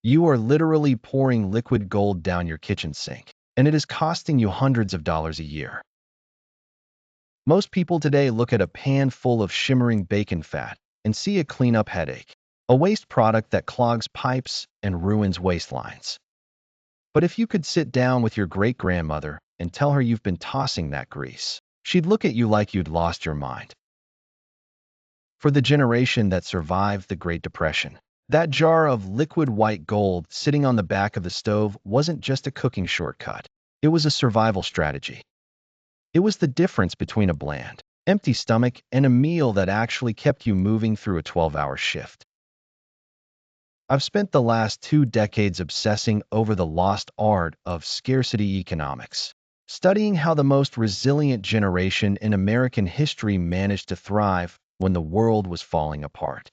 You are literally pouring liquid gold down your kitchen sink, and it is costing you hundreds of dollars a year. Most people today look at a pan full of shimmering bacon fat and see a cleanup headache, a waste product that clogs pipes and ruins waistlines. But if you could sit down with your great-grandmother and tell her you've been tossing that grease, she'd look at you like you'd lost your mind. For the generation that survived the Great Depression, that jar of liquid white gold sitting on the back of the stove wasn't just a cooking shortcut. It was a survival strategy. It was the difference between a bland, empty stomach and a meal that actually kept you moving through a 12-hour shift. I've spent the last 2 decades obsessing over the lost art of scarcity economics, studying how the most resilient generation in American history managed to thrive when the world was falling apart.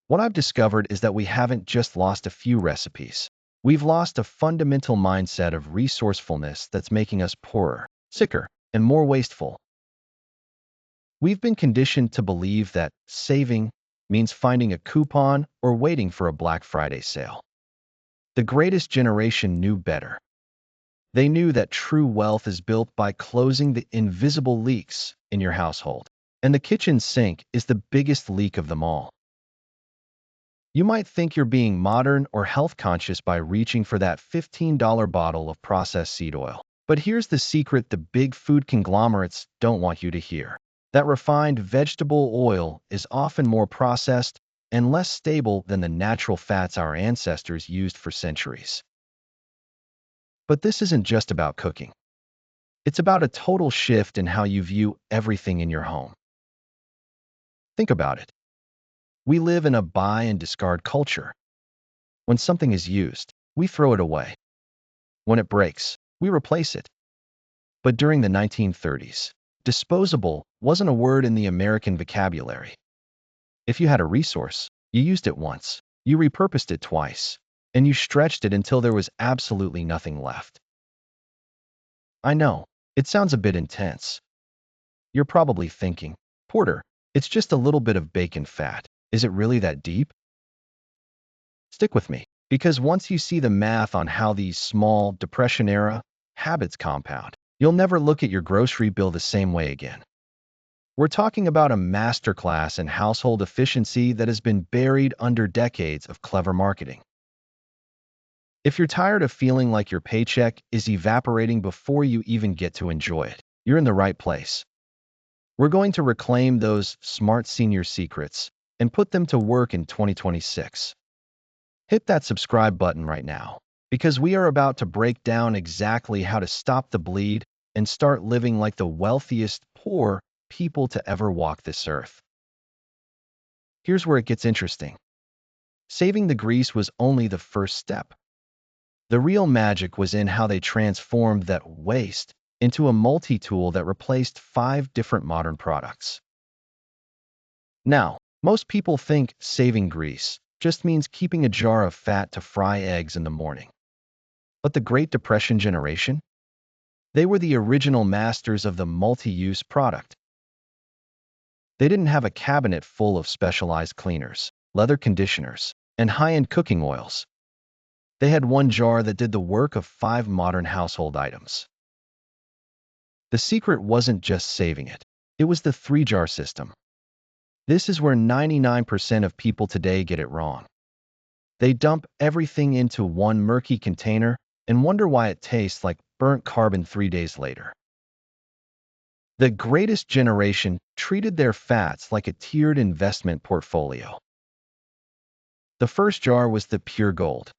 What I've discovered is that we haven't just lost a few recipes. We've lost a fundamental mindset of resourcefulness that's making us poorer, sicker, and more wasteful. We've been conditioned to believe that saving means finding a coupon or waiting for a Black Friday sale. The greatest generation knew better. They knew that true wealth is built by closing the invisible leaks in your household, and the kitchen sink is the biggest leak of them all. You might think you're being modern or health conscious by reaching for that $15 bottle of processed seed oil. But here's the secret the big food conglomerates don't want you to hear. That refined vegetable oil is often more processed and less stable than the natural fats our ancestors used for centuries. But this isn't just about cooking. It's about a total shift in how you view everything in your home. Think about it. We live in a buy and discard culture. When something is used, we throw it away. When it breaks, we replace it. But during the 1930s, disposable wasn't a word in the American vocabulary. If you had a resource, you used it once, you repurposed it twice, and you stretched it until there was absolutely nothing left. I know, it sounds a bit intense. You're probably thinking, Porter, it's just a little bit of bacon fat. Is it really that deep? Stick with me, because once you see the math on how these small, Depression-era habits compound, you'll never look at your grocery bill the same way again. We're talking about a masterclass in household efficiency that has been buried under decades of clever marketing. If you're tired of feeling like your paycheck is evaporating before you even get to enjoy it, you're in the right place. We're going to reclaim those smart senior secrets and put them to work in 2026. Hit that subscribe button right now, because we are about to break down exactly how to stop the bleed and start living like the wealthiest poor people to ever walk this earth. Here's where it gets interesting. Saving the grease was only the first step. The real magic was in how they transformed that waste into a multi-tool that replaced 5 different modern products. Now, most people think saving grease just means keeping a jar of fat to fry eggs in the morning. But the Great Depression generation? They were the original masters of the multi-use product. They didn't have a cabinet full of specialized cleaners, leather conditioners, and high-end cooking oils. They had one jar that did the work of 5 modern household items. The secret wasn't just saving it. It was the 3-jar system. This is where 99% of people today get it wrong. They dump everything into one murky container and wonder why it tastes like burnt carbon 3 days later. The greatest generation treated their fats like a tiered investment portfolio. The first jar was the pure gold.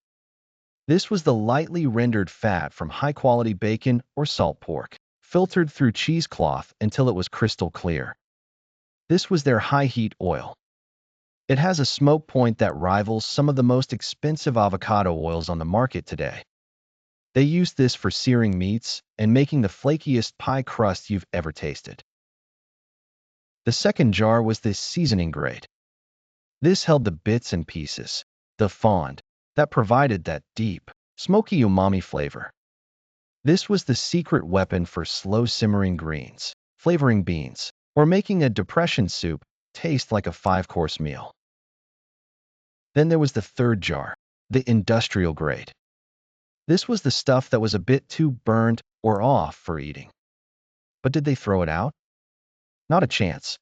This was the lightly rendered fat from high-quality bacon or salt pork, filtered through cheesecloth until it was crystal clear. This was their high-heat oil. It has a smoke point that rivals some of the most expensive avocado oils on the market today. They used this for searing meats and making the flakiest pie crust you've ever tasted. The second jar was the seasoning grade. This held the bits and pieces, the fond, that provided that deep, smoky umami flavor. This was the secret weapon for slow-simmering greens, flavoring beans, or making a depression soup taste like a 5-course meal. Then there was the third jar, the industrial grade. This was the stuff that was a bit too burnt or off for eating. But did they throw it out? Not a chance.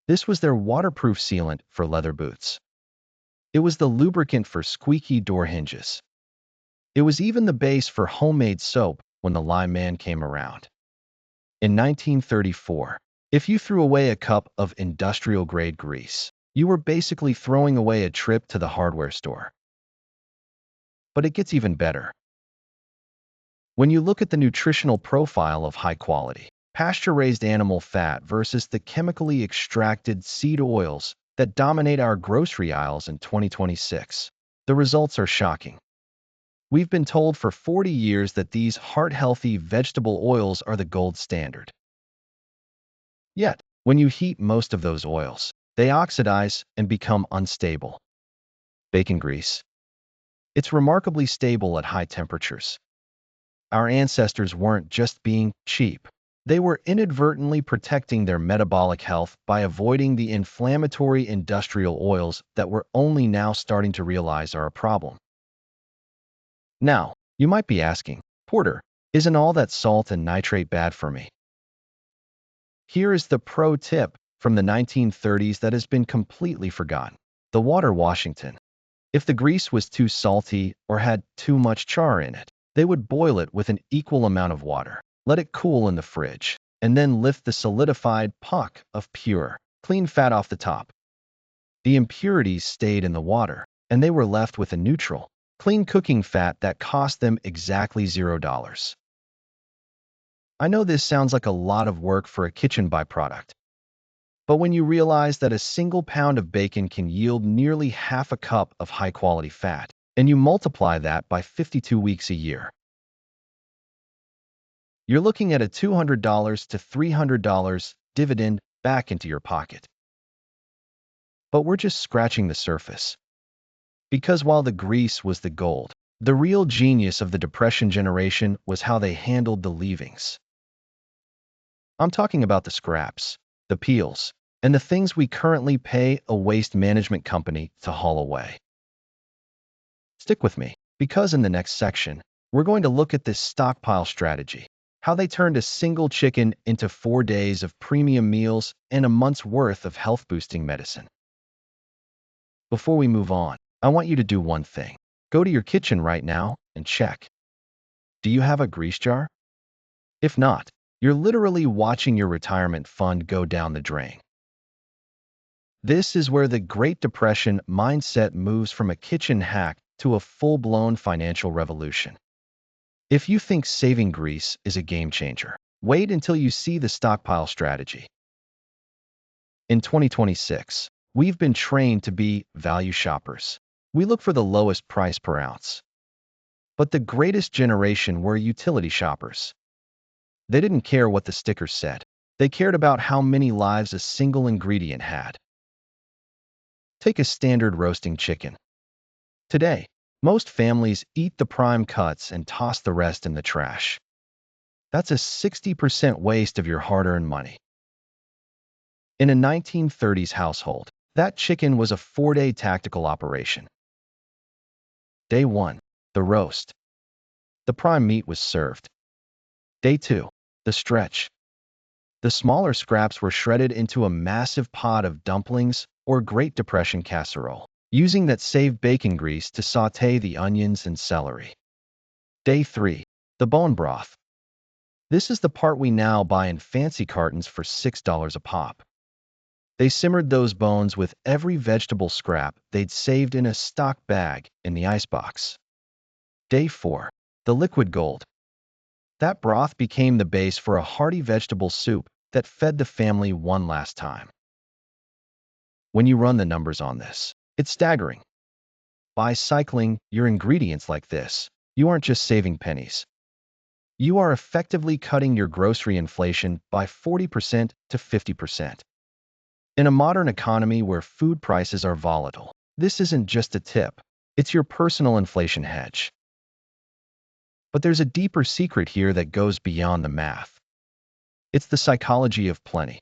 This was their waterproof sealant for leather boots. It was the lubricant for squeaky door hinges. It was even the base for homemade soap when the lime man came around. In 1934, if you threw away a cup of industrial-grade grease, you were basically throwing away a trip to the hardware store. But it gets even better. When you look at the nutritional profile of high-quality, pasture-raised animal fat versus the chemically extracted seed oils that dominate our grocery aisles in 2026, the results are shocking. We've been told for 40 years that these heart-healthy vegetable oils are the gold standard. Yet, when you heat most of those oils, they oxidize and become unstable. Bacon grease. It's remarkably stable at high temperatures. Our ancestors weren't just being cheap. They were inadvertently protecting their metabolic health by avoiding the inflammatory industrial oils that we're only now starting to realize are a problem. Now, you might be asking, Porter, isn't all that salt and nitrate bad for me? Here is the pro tip from the 1930s that has been completely forgotten. The water Washington. If the grease was too salty or had too much char in it, they would boil it with an equal amount of water, let it cool in the fridge, and then lift the solidified puck of pure, clean fat off the top. The impurities stayed in the water, and they were left with a neutral, clean cooking fat that cost them exactly $0. I know this sounds like a lot of work for a kitchen byproduct, but when you realize that a single pound of bacon can yield nearly half a cup of high-quality fat, and you multiply that by 52 weeks a year, you're looking at a $200 to $300 dividend back into your pocket. But we're just scratching the surface. Because while the grease was the gold, the real genius of the Depression generation was how they handled the leavings. I'm talking about the scraps, the peels, and the things we currently pay a waste management company to haul away. Stick with me, because in the next section, we're going to look at this stockpile strategy, how they turned a single chicken into 4 days of premium meals and a month's worth of health-boosting medicine. Before we move on, I want you to do one thing. Go to your kitchen right now and check. Do you have a grease jar? If not, you're literally watching your retirement fund go down the drain. This is where the Great Depression mindset moves from a kitchen hack to a full-blown financial revolution. If you think saving grease is a game changer, wait until you see the stockpile strategy. In 2026, we've been trained to be value shoppers. We look for the lowest price per ounce. But the greatest generation were utility shoppers. They didn't care what the sticker said. They cared about how many lives a single ingredient had. Take a standard roasting chicken. Today, most families eat the prime cuts and toss the rest in the trash. That's a 60% waste of your hard-earned money. In a 1930s household, that chicken was a 4-day tactical operation. Day 1, the roast. The prime meat was served. Day 2, the stretch. The smaller scraps were shredded into a massive pot of dumplings or Great Depression casserole, using that saved bacon grease to sauté the onions and celery. Day 3, the bone broth. This is the part we now buy in fancy cartons for $6 a pop. They simmered those bones with every vegetable scrap they'd saved in a stock bag in the icebox. Day 4, the liquid gold. That broth became the base for a hearty vegetable soup that fed the family one last time. When you run the numbers on this, it's staggering. By cycling your ingredients like this, you aren't just saving pennies. You are effectively cutting your grocery inflation by 40% to 50%. In a modern economy where food prices are volatile, this isn't just a tip, it's your personal inflation hedge. But there's a deeper secret here that goes beyond the math. It's the psychology of plenty.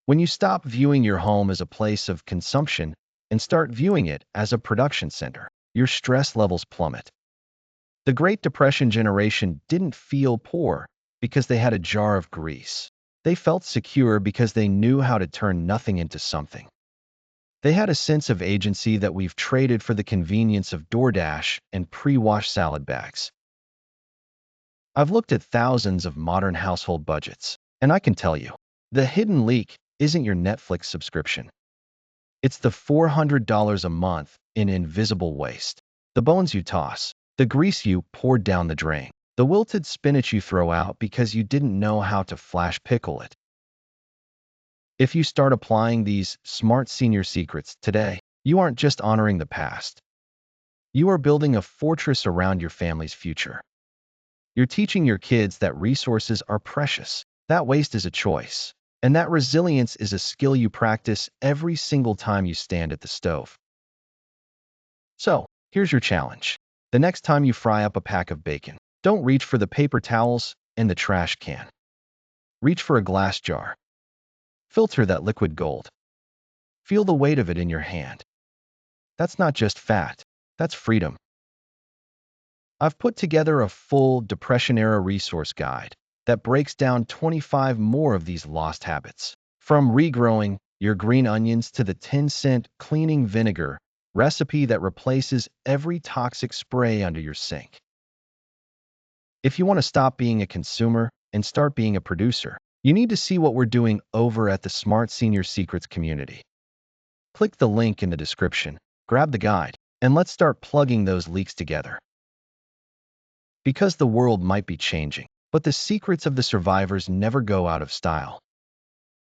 When you stop viewing your home as a place of consumption and start viewing it as a production center, your stress levels plummet. The Great Depression generation didn't feel poor because they had a jar of grease. They felt secure because they knew how to turn nothing into something. They had a sense of agency that we've traded for the convenience of DoorDash and pre-washed salad bags. I've looked at thousands of modern household budgets, and I can tell you, the hidden leak isn't your Netflix subscription. It's the $400 a month in invisible waste. The bones you toss, the grease you pour down the drain, the wilted spinach you throw out because you didn't know how to flash pickle it. If you start applying these smart senior secrets today, you aren't just honoring the past. You are building a fortress around your family's future. You're teaching your kids that resources are precious, that waste is a choice, and that resilience is a skill you practice every single time you stand at the stove. So, here's your challenge. The next time you fry up a pack of bacon, don't reach for the paper towels and the trash can. Reach for a glass jar. Filter that liquid gold. Feel the weight of it in your hand. That's not just fat, that's freedom. I've put together a full Depression-era resource guide that breaks down 25 more of these lost habits. From regrowing your green onions to the 10-cent cleaning vinegar recipe that replaces every toxic spray under your sink. If you want to stop being a consumer and start being a producer, you need to see what we're doing over at the Smart Senior Secrets community. Click the link in the description, grab the guide, and let's start plugging those leaks together. Because the world might be changing, but the secrets of the survivors never go out of style.